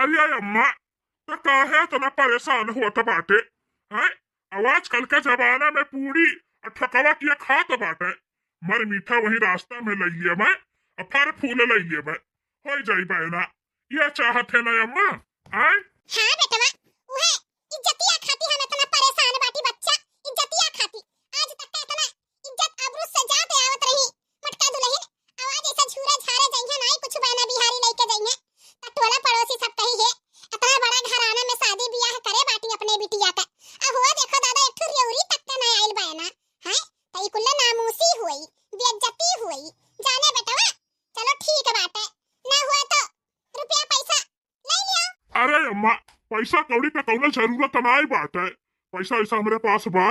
अरे अम्मा, तो काहे इतना परेशान होत बाटे? हैं? आवाज कल के जमाना में पूरी और ठकवा किया खात बाटे। मर मीठा वही रास्ता में लई लिया मैं, और फल फूल लई लिया मैं। हो जाई बहना, ये चाहत है ना अम्मा? हैं? हाँ बेटवा, उहे इज्जतिया खाती हम इतना परेशान बाटी बच्चा, इज्जतिया खाती। आज तक का इतना इज्जत आबरू से जाते आवत रही। मटका दुल्हन आवाज ऐसा झूरा झारे जइहा नहीं कुछ बहना बिहारी लेके जइहा। त टोला पड़ोसी सब कही है इतना बड़ा घराना में शादी ब्याह करे बाटी अपने बिटिया का। आ हुआ देखो दादा एक ठुर रेउरी तक के ना आइल बहना। हैं? तई कुल्ला नामूसी हुई, बेइज्जती हुई। जाने बेटवा, चलो ठीक बात है। ना हुआ तो रुपया पैसा ले लियो। अरे अम्मा, पैसा कौड़ी का कौनो जरूरत नहीं बात है। पैसा ऐसा हमारे पास बा,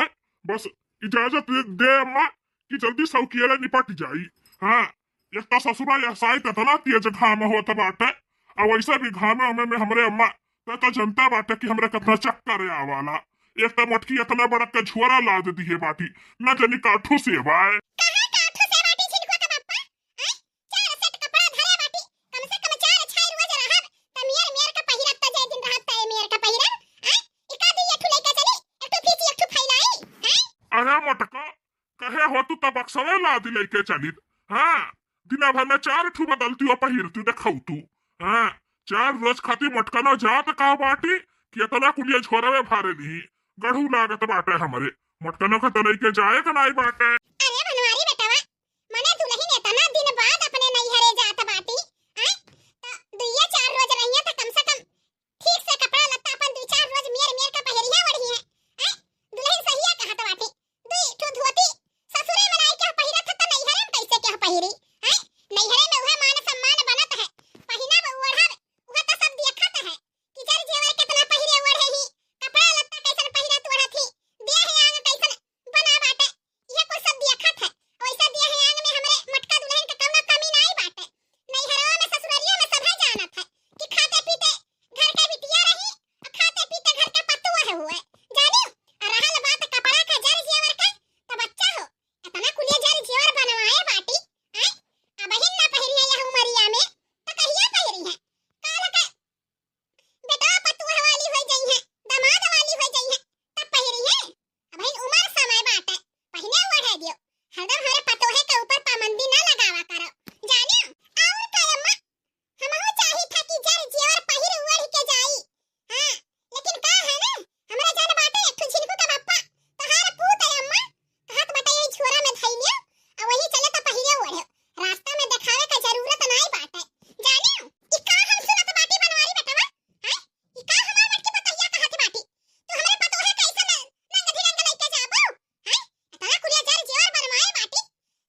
बस इजाजत दे अम्मा कि जल्दी सौकियाला निपट जाई। हाँ, एक तो ससुरा या साई तना तेज घाम होत बाटे, और वैसे भी घामे उमे में हमरे अम्मा तो जनता बाटे कि हमरे कितना चक्कर आवाला। एक तो मटकी इतना बड़ा के झोरा लाद दी है बाटी, न जानी काठू से बाय। कहाँ काठू से बाटी छिलको का बाप्पा? हैं? चार सेट कपड़ा धरे बाटी, कम से कम चार छाई रोज रहब, त मियर का पहिरब त जे दिन रहब त मियर का पहिरब। हैं? इका दी एक ठु लइका चली, एक ठु फीची एक ठु फैलाई। हैं? अरे मटका, कहे हो तू तब अक्सरे लाद लेके चलित। हाँ, दिना भर में चार ठू बदलती हो पहिरती देखऊ तू। हाँ, चार रोज खाती मटका न जात का बाटी कि इतना कुलिया झोरा में भारे ली गढ़ू लागत बाटे हमरे। मटकनों का तलई के जाए का नहीं बाटे। अरे बनवारी बेटवा, मने दुल्हन इतना दिन बाद अपने नैहरे जात बाटी। हैं? त दुइया चार रोज रहिया त कम से कम ठीक से कपड़ा लत्ता अपन दू चार रोज मियर का पहिरिया वढ़ी है। हैं? दुल्हन सहिया कहत बाटी। दुई ठु धोती ससुरे में लाई के पहिरत त नैहरे में कैसे के पहिरी? हैं? नैहरे में उहे मान सम्मान बनत है। पहिना ओढ़ब उहे त सब देखत है कि जर जेवर कितना पहिरे ओढ़े ही, कपड़ा लत्ता कैसन पहिरत ओढ़त ही, देह आंग कैसन बना बाटे, ये कुल सब देखत है। वैसा देह आंग में हमरे मटका दुल्हन के कौनो कमी नहीं बाटे। नैहरवा में ससुररिया में सभे जानत है कि खाते पीते घर के बिटिया रही और खाते पीते घर के पतुआ हुए। जानियो, रहल बात कपड़ा का जर जेवर का, त बच्चा हो इतना कुलिया जर जेवर बनवाए बाटी। हैं? अब हिन ना पहिरी है यह उमरिया में त कहिया पहिरी है? काल के बेटा पतुआ वाली हो जाई है, दामाद वाली हो जाई है, तब पहिरी है। अब हिन उमर समय बाटे, पहिने ओढ़े दियो। हरदम हमारे पतोहे के ऊपर पाबंदी ना लगावा करो। जानियो, और का अम्मा, हमहु चाही था कि जर जेवर पहिर ओढ़ के जाई। हां, लेकिन का है ना, हमरा जान बाटे एक ठु झिलकू का बाप्पा तहार पूत है अम्मा, कहत बाटे ये झोरा में धई लियो और वही चले त पहिरे ओढ़ो। रास्ता में दिखावे का जरूरत नहीं बाटे। जानियो, ई का हम सुनत बाटी बनवारी बेटवा? हैं? ई का हमार मटकी पतैया कहत बाटी? तू हमरे पतोहे कैसे नंग धिरंग लइके जाबो? हैं? इतना कुलिया जर जेवर बनवाए बाटी,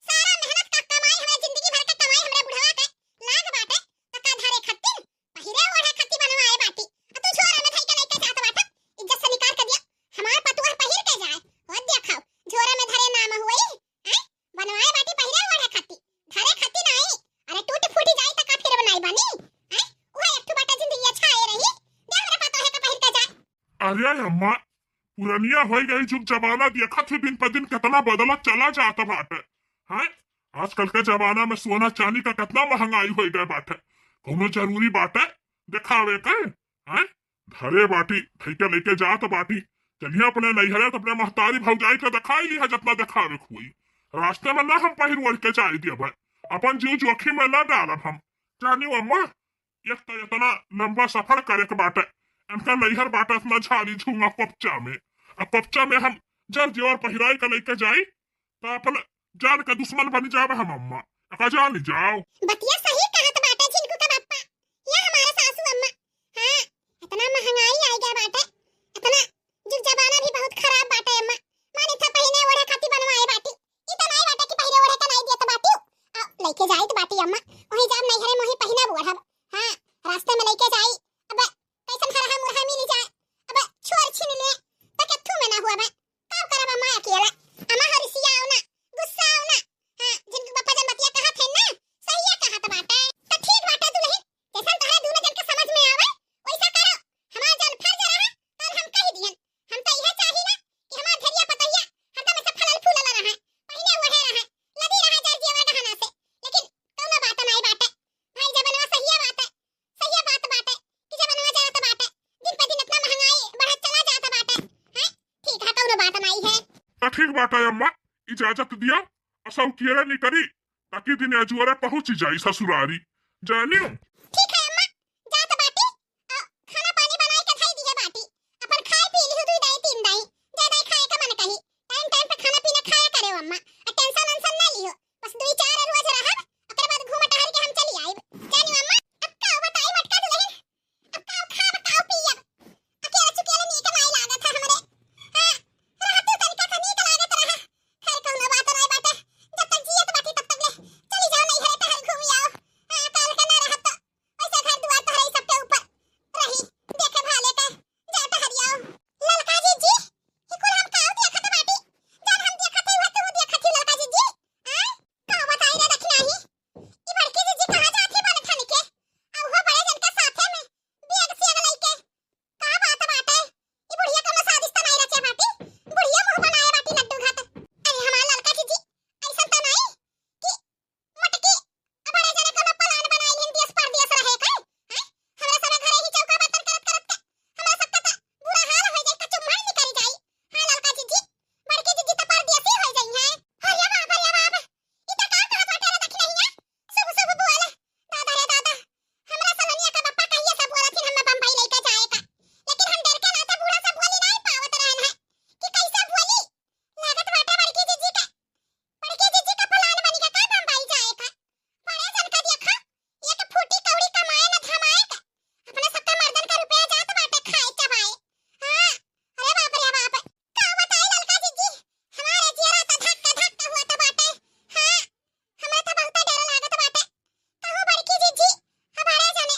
सारा मेहनत का कमाई हमें जिंदगी भर का कमाई हमरे बुढ़वा के लाग बाटे, त का धरे खत्तिन पहिरे ओढ़े खत्ती बनवाए बाटी। आ तू झोरा में धई के लइके जात बाटा, इज्जत से निकाल के दिया। हमार पतोहा पहिर के जाए, हो देखाओ झोरा में धरे नाम होई। हैं? बनवाए बाटी पहिरे ओढ़े खत्ती, धरे खत्ती नहीं। अरे टूट फूटी जाई त का फिर बनाई बनी? हैं? ओहे एक ठु बाटा जिंदगी अच्छा आए रही, दे हमरे पतोहे के पहिर के जाए। अरे अम्मा, पुरानिया हो गई जुग जमाना देखत है दिन पर दिन कितना बदलत चला जाता बाटे। हैं? आजकल के जमाना में सोना चांदी का कितना महंगाई हो गए बाटे। कौनो जरूरी बाटे दिखावे के? हैं? धरे बाटी धई के लेके जात बाटी, चलिए अपने नैहरे तो अपने महतारी भौजाई के दिखाई ली है जितना दिखावे के हुई। रास्ते में ना हम पहिर ओढ़ के जाए दिए भाई, अपन जीव जोखिम में ना डालब हम। जानियो अम्मा, एक तो इतना लंबा सफर करे के बाटे, इनका नैहर बाटे इतना झाड़ी झूंगा कपचा में, अब कपचा में हम जर जेवर पहिराई के लेके जाई तो अपन जान के दुश्मन बन जावे हम अम्मा। का जान जाओ। बतिया सही कहत बाटे झिलकू का बाप्पा, ये हमारे सासू अम्मा। हां, इतना महंगाई आ गया बाटे, इतना जुग जमाना भी बहुत खराब बाटे अम्मा। माने था पहिने ओढ़े खाती बनवाए बाटी, ई त नहीं बाटे कि पहिरे ओढ़े के नहीं देत बाटी। आ लेके जाई त बाटी अम्मा, वही जाब नैहरे में वही पहिना ओढ़ब। हां, रास्ते में लेके जाई, अब कैसन हरहा मुरहा मिल जाए, अब छोर छीन ले त केथु में ना हुआ बा। का करब अम्मा अकेला? अम्मा हरसिया आओ ना, गुस्सा आओ ना। हां, जिनको बाप्पा जन बतिया कहत है ना, सही कहत बाटे। त ठीक बाटे दुल्हन, जैसन तोहरा दोनों जन के समझ में आवे वैसा करो। हमार जन फर्ज रहा तब हम कह दिहन। हम त इहे चाही ना कि हमार धरिया पतैया हरदम ऐसे फलल फूलल रहे, पहिने ओढ़े रहे, लदी रहे जर जेवर गहना से। लेकिन कौनो बात नहीं बाटे। भाई जबनवा सही बात है, सही बात बाटे कि जबनवा कमाई है। तो ठीक बात है अम्मा, इजाजत दिया असौ किया नहीं करी ताकि दिन अजुअरे पहुंच जाई ससुरारी जानियो। ठीक है अम्मा, जात बाटी खाना पानी बनाए के खाई दिए बाटी, अपन खाए पी लियो दुई दाई तीन दाई, ज्यादा खाए का मन कही टाइम टाइम पे खाना पीना खाया करे अम्मा, टेंशन वेंशन ना लियो, बस दुई चार रोज रहब ओकर बाद घूम टहल के हम चली आइब जानियो अम्मा। अब का बताई मटका दुल्हन, अब का खाब का पियब अकेला चुकेला नीक नहीं लागत है हमरे। हां रहत तरीका से नीक लागत रहा, खैर कौनो बात नहीं बाटे, जब तक जियत बाटी तब तक ले चली जाओ नहीं है टहल घूम आओ। हां काल के ना रहत वैसे घर दुआर तो है सबके ऊपर रही देखे भाले का जाओ टहरियाओ। ललका जी ही कुल हम काऊ देखत बाटी, जब हम देखत है तू देखत ही ललका जी हां का बताई रे दखना ही ई बड़की जी कहां जात ही बन खाने के आ वो बड़े जन के साथे में बेग से लई के का बात बाटे। ई बुढ़िया का सादिस्ता नहीं रचे बाटी, बुढ़िया मुंह बनाए बाटी लड्डू घात। अरे हमार ललका जी ऐसा तो नहीं कि मटकी बड़े जने को प्लान बनाई हिंदी परदेश रहे का हैं, हमरा सब घरे ही चौका बर्तन करत करत के हमरा सब का बुरा हाल हो जाए, कचुम्मा निकल जाई। हां ललका जी बड़की जी तो परदेसी हो जाई हैं। अरे बाप ई तो का कहत बाटे रे दखना ही शुभ शुभ बोल दादा रे दादा, हमरा सलनिया का पप्पा कहिए सब बोलत हम बम्बई लेके जाए का, लेकिन हम डर के नाते बूढ़ा सब बोली नहीं पावत रहन है कि कैसे बोली लागत बाटे बड़की जी का प्लान बनी का बम्बई जाए का। बड़े जन का देखा एक फूटी कौड़ी कमाए न धमाए का अपने सबका मर्दन का रुपया जात बाटे खाए चबाए। हां अरे बाप का बताई ललका जी हमारे चेहरा तो धक्का धक्का हुआ तो बाटे। हां हमरा तो बहुत डर लागत बाटे, कहू बड़की जी हमारे जाने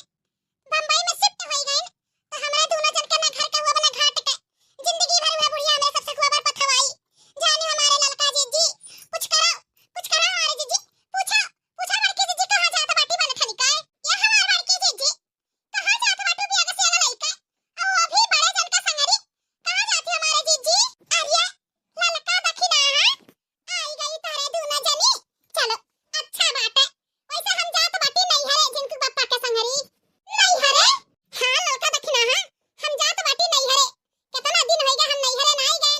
बम्बई में शिफ्ट हो गए तो हमरा दोनों जन के ना घर के हुआ बना घाट के जिंदगी भर हुआ बुढ़िया हमरे सबसे खुआ पर पथवाई जानी हमारे ललका जी कुछ करो हमारे जी पूछो बड़की जी कहां जात बाटी बन खानी का ये हमार बड़की जी कहां जात बाटू बेग से लइका और अभी बड़े जन का संगरी कहां जाती हमारे जी अरे ललका दखिना आई गई तारे दोनों जनी चलो अच्छा बात है। वैसे हम जात बाटी नहीं हरे जिनको पप्पा के संगरी नहीं हरे। हां ललका दखिना हम जात बाटी नहीं हरे, कितना दिन हो गया हम नहीं हरे नहीं गए,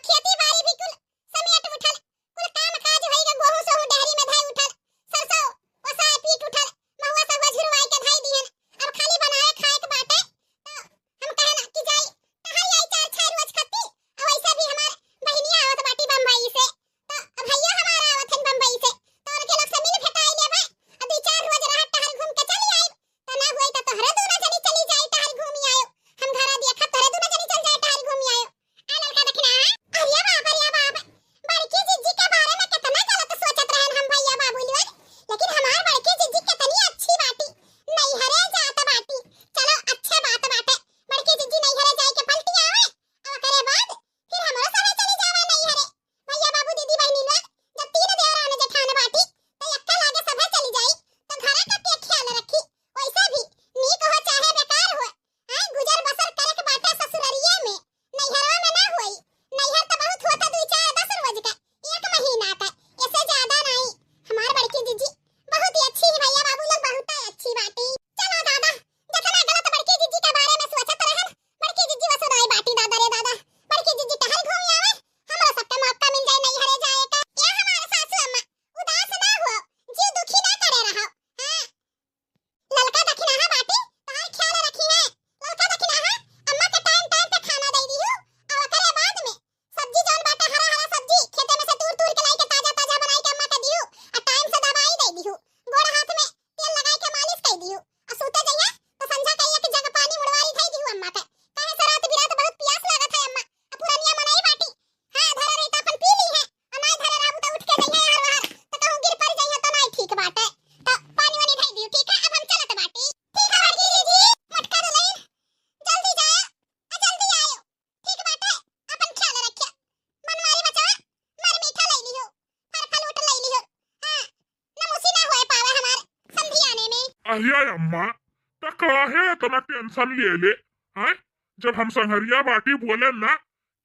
खेती बाड़ी भी कुल समेट उठल, कुल काम काज होइगा गोहू सोहू डेहरी में धाई उठल, सरसों ओसाए पीट उठल, महुआ सब झुरवाई के धाई दिहन, अब खाली बनाए खाए के बाटे तो हम कहना कि जाई तहारी आई चार छह रोज खत्ती। और वैसे भी हमार बहनिया आवत बाटी बम्बई से तो भैया हमारा आवत हन बम्बई से तो उनके लोग से मिल भेटाई लेबे और दो चार रोज रह टहल घूम के चली आई तो ना होई तो तोहरे दोनों जनी चली जाई टहल घूमी आयो, हम घरा देखत तोहरे दोनों जनी चल जाए टहल घूमी आयो। आ ललका दखना अरे बाप बड़की जी के बारे में कितना गलत सोचत रहन हम भैया बाबू लोग, लेकिन हमार बड़की जी कितनी अच्छी बाटी नहीं हरे जात बाटी। चलो अच्छे बात बाटे बड़की जी नहीं हरे जाए के पलटी आवे और करे बाद फिर हमरो साथे चली जावे नहीं हरे भैया बाबू दीदी बहनी लोग जब तीन देवरान जेठान बाटी तो एक्का लागे सभे चली जाई तो घरे का पे ख्याल रखी। वैसे भी नीक हो चाहे बेकार हो हां गुजर बसर करे के बाटे ससुररिये में नैहरवा में ना होई, नैहर तो बहुत होता दो चार 10 रोज का एक महीना का इससे ज्यादा नहीं। हमार बड़की जी बहुत ही अच्छी है भैया बाबू लोग बहुत ही अच्छी बाटी। चलो दादा जितना गलत बड़की जी के बारे में सोचत रहन बड़की जी वसुराई बाटी दादा रे दादा बड़की जी टहल घूम आवे हमरा सबके मौका मिल जाए नहीं हरे जाए का। ये हमारे सासू अम्मा उदास ना हो जीव दुखी ना करे रहो। हां ललका दखिना बाटी तहार ख्याल रखी है, ललका दखिना अम्मा के टाइम टाइम पे खाना दे दियो और ओकरे बाद में सब्जी जौन बाटे हरा हरा सब्जी खेते में से तूर तूर के लाई के ताजा ताजा बनाई के अम्मा के दियो और टाइम से दवाई दे दियो, गोड़ हाथ में तेल लगाई के मालिश कर दियो और सूते जइया तो संझा के एक जग पानी मुड़वारी धई दियो अम्मा के काहे से रात बिरात बहुत प्यास लागत है अम्मा पुरानिया मनाई बाटी। हां धरे रही तो अपन पी ली है और नहीं धरे रहू तो उठ के जइया हर हर तो कहूं गिर पड़ जइया तो नहीं ठीक बाटे तो पानी वानी धई दियो। ठीक है अब हम चलत बाटी। ठीक है बड़की जी मटका लई जल्दी जाए और जल्दी आयो ठीक बाटे अपन ख्याल रखिया मनमारी बचा मर मीठा लई लियो फल फलूट लई लियो। हां नमुसी ना होए पावे हमार संधी आने में। अरे अम्मा तो काहे इतना टेंशन ले ले हैं, जब हम संगरिया बाटी बोले ना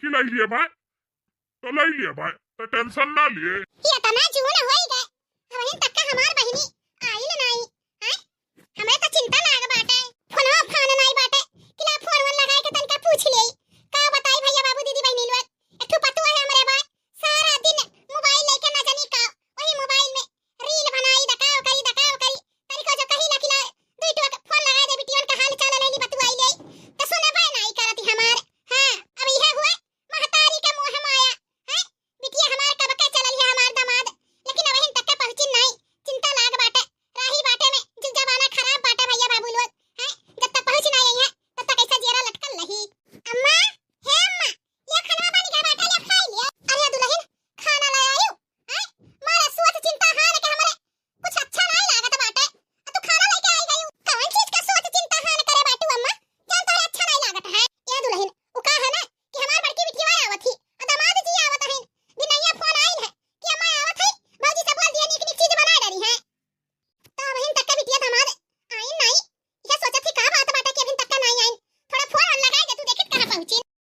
कि लई लिए भाई तो लई लिए भाई तो टेंशन ना लिए। ये तना जून होई गए वहीं तक का हमार बहिनी आइल नहीं हैं, हमरे तो चिंता लाग बाटे फोन नहीं बाटे किला फोन लगाए के तनका पूछ ले का बताई भैया बाबू दीदी बहनी लोग एक ठो पतुआ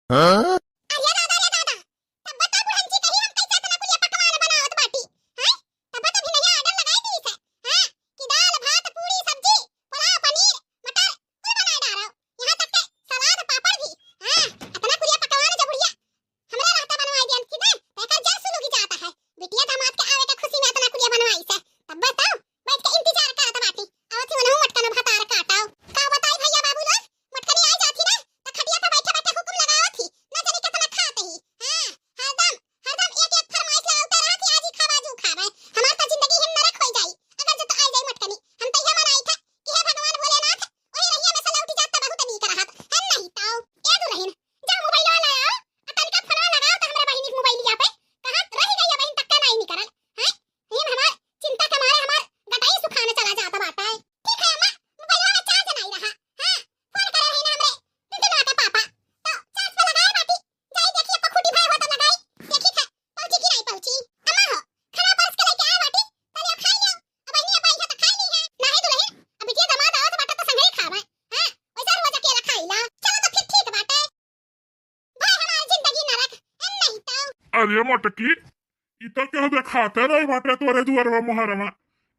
अरे दादा रे दादा, तब बता बुढ़न जी कही हम कैसे इतना कुलिया पकवान बनावत बाटी, हैं? तब तो भी नहीं ऑर्डर लगाई दी से, हैं? कि दाल भात पूरी सब्जी पुलाव पनीर मटर कुल बनाए डालो, यहाँ तक के सलाद पापड़ भी, हैं? इतना कुलिया पकवान जब बुढ़िया हमरा रहता बनवाई दियन की दे, तेकर जा सुलूगी जाता है, बिटिया दामाद के आवे के खुशी में इतना कुलिया बनवाई से, तब बताओ बैठ के इंतजार करत बाटी, आवत ही उन्हों मटकन भतार काटाओ, का बताई भैया बाबू लोग, मटकनी आई जाती ना तो खटिया पे बैठे बैठे हुक्म लगावत थी, न जाने कितना खाते ही, हाँ हरदम हरदम एक एक फरमाइश लावते रहा कि आज ही खावा जो खावे, हमार तो जिंदगी हिम नरक हो जाई अगर जो तो आई जाई मटकनी, हम तो ये मनाई था कि हे भगवान भोलेनाथ ओही रहिया में से लौटी जात बहुत नीक रहत, हम नहीं ताओ ए दुल्हन जा मोबाइल वाला आओ अतन का फोन लगाओ तो हमरा बहिनी के मोबाइल लिया पे कहां रह गई है बहन तक नहीं निकलल, हैं? हिम हमार चिंता के मारे हमार गटाई सुखाने चला जाता बाटा है, ठीक है अम्मा मोबाइल वाला चार्ज नहीं रहा, हां फोन करे रही ना हमरे टुटना के पापा तो चार्ज पे लगाए बाटी जाई देखिए पखुटी भाई होता लगाई देखी था पहुंची कि नहीं पहुंची, अम्मा हो खाना परस के लेके आए बाटी तले अब खाई लियो, अब बहनी अब आई है तो खाई ली है नहीं दुल्हन अब बिटिया दामाद आओ तो बाटा तो संगे ही खावे, हां वैसा रोज अकेला खाईला चलो तो फिर ठीक बाटे भाई हमारी जिंदगी नरक हम नहीं तो अरे मोटकी ई तो क्यों दिखाते रहे बाटे तोरे दुआरवा मोहरमा,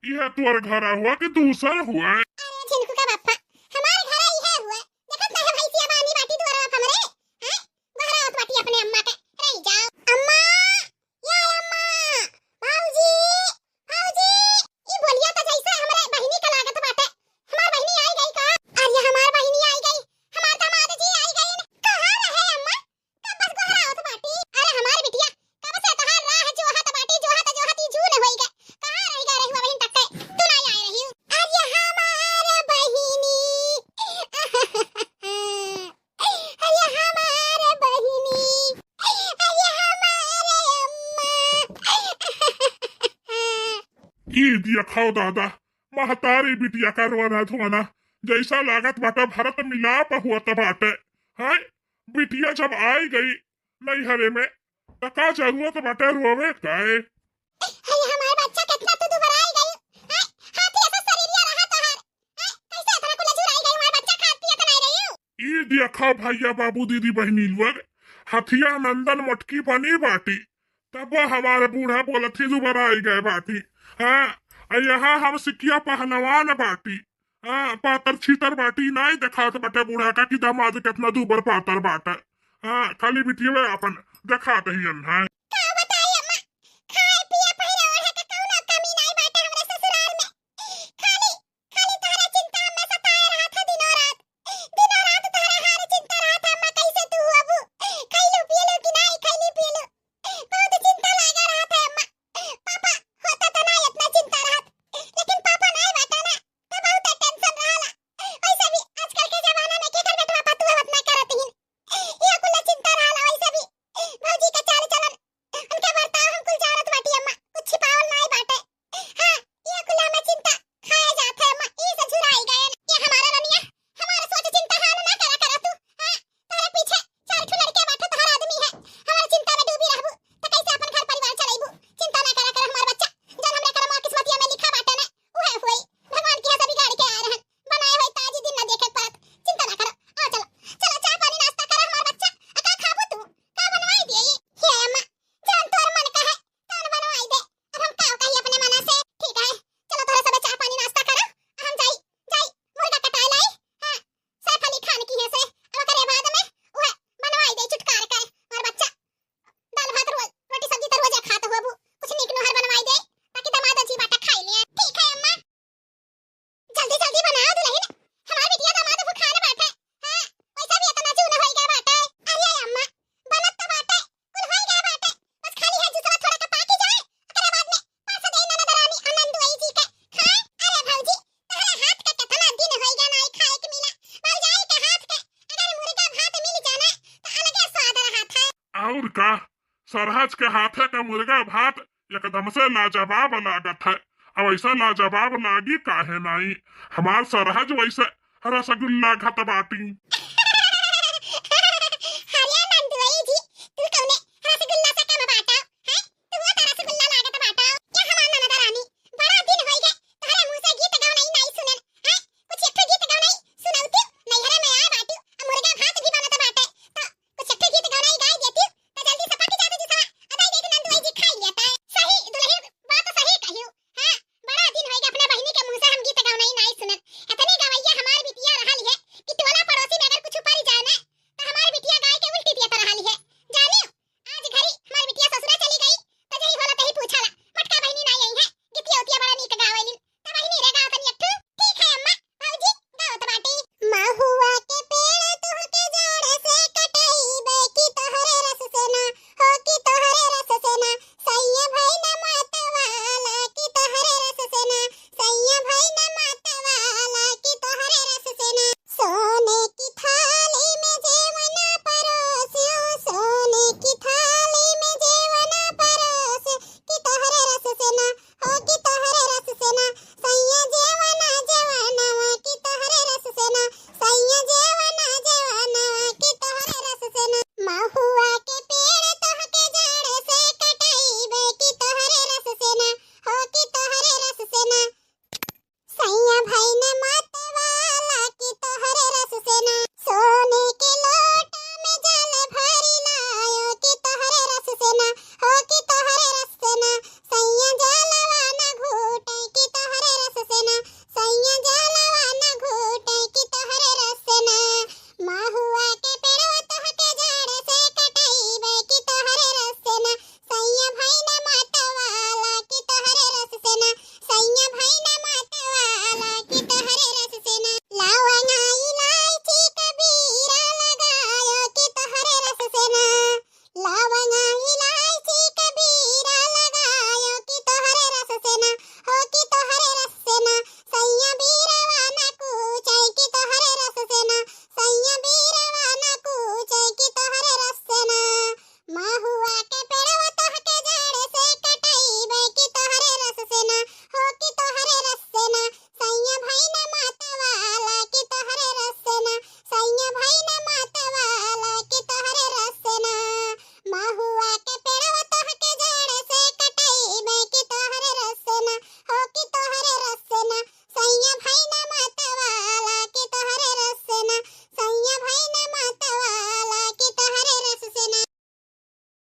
यह तोर घर हुआ कि दूसर हुआ है? अरे झिनकू का बापा हमारे घर आई है हुआ देखत ना है भैंसिया बानी बाटी द्वारा हमरे, हैं? बहरावत बाटी अपने अम्मा के रही जाओ अम्मा या अम्मा भाऊजी भाऊजी ई बोलिया तो जैसे हमरे बहिनी का लागत बाटे, हमार बहिनी आई गई का, अरे हमार बहिनी आई गई हमार दामाद जी आई गई कहां रहे अम्मा कब बस बहरावत बाटी, अरे हमार बिटिया कब से तहार राह जोहत बाटी जोहत ही जून होई गए कहां रही गा रही हुआ बहन तक तू नहीं आई रही हूं, अरे हमार बहिनी अरे हमार बहिनी अरे हमार अम्मा ई दिया खाओ दादा महतारी बिटिया का रोना धोना जैसा लागत बाटा भरत मिलाप हुआ तो बाटे, है? बिटिया जब आई गई नैहरे में तो का जरूरत बाटे रोवे काए? अरे हमार बच्चा कितना तो दुबरा आई गई हैं? हाथी ऐसा शरीरिया रहा तहार हैं? कैसे इतना कुल जुराई गई हमार बच्चा खात पियत नहीं रही हूं, ई दिया खाओ भैया बाबू दीदी बहनी लोग हथिया नंदन मटकी बनी बाटी तब वो हमारे बूढ़ा बोलत ही दोबारा आई गए बाटी, हाँ यहाँ हम सिकिया पहलवान बाटी, हाँ पातर छीतर बाटी नहीं दिखात बटे बूढ़ा का कि दामाद कितना दूबर पातर बाटे, हाँ खाली बिटिया अपन दिखाते ही है। का बताई अम्मा खाए पिए पहिरे ओढ़े के कौनो कमी नहीं बाटे हमरे ससुराल में, खाली खाली तोहरा चिंता में सताए रहा था दिनों रात तोहरा हार चिंता रहा था अम्मा कैसे तू अब खइलू पियलू कि नहीं खइलू पियलू बहुत चिंता लगा रहा था अम्मा, पापा होता तो नहीं इतना चिंता रहत लेकिन पापा नहीं बाटा ना तो बहुत टेंशन रहला, वैसे भी आजकल के जमाना में के कर बेटवा पतुआ उतना करत ही ये कुल चिंता रहला, वैसे भी भौजी का चाल चलन उनके बर्ताव हम कुल जानत बाटी अम्मा कुछ छिपावल नहीं बाटे, हां ये कुल में चिंता खाए जात है अम्मा ई से झुराई गए ये हमारा रनिया हमारा सोच चिंता हाल ना करा तू, हां तेरे पीछे चार ठो लड़के बैठे तोहर आदमी है हमारी चिंता में डूबी रहबू तो कैसे अपन घर परिवार चलाइबू, चिंता ना करा कर हमार बच्चा जब हमरे करम किस्मतिया में लिखा बाटे ना उहे होई भगवान की हंसा बिगाड़ के आए रहन बनाए होई ताजी दिन ना देखे पात, चिंता ना करो आ चलो चलो चाय पानी नाश्ता कर हमार बच्चा का खाबू तू का बनवाई दे ये अम्मा जान तोर मन का है कौन बनवाई दे अब हम का कही अपने मना से, ठीक है चलो तोरा सब चाय पानी नाश्ता करो हम जाई जाई मुर्गा कटाई लाई, हां सैफ अली खान की है से अब करे बाद में ओए बनवाई दे चुटकार के और बच्चा दाल भात रोज रोटी सब्जी तो रोज खात होबू कुछ नीक नोहर बनवाई दे ताकि दामाद जी बाटा खाई ले, ठीक है अम्मा जल्दी जल्दी बनाओ दुल्हन हमार बिटिया दामाद वो खाने बैठे, हां वैसा भी इतना जून होई गए बाटे, अरे अम्मा बनत तो बाटे कुल होई गए बाटे बस खाली है जूसरा थोड़ा का पाकी जाए ओकरे बाद में पास दे ननद रानी आनंद वही जी के खाए, अरे भौजी तोहरा हाथ का कितना दिन होई गया नहीं खाए के मिला भौजाई के हाथ के अगर मुर्गा भात मिल जाना तो अलगे स्वाद रहा था, और का सरहज के हाथे का मुर्गा भात एकदम से लाजवाब लागत है, अब ऐसा लाजवाब लागी काहे नहीं हमार सरहज वैसे रसगुल्ला घट बाटी।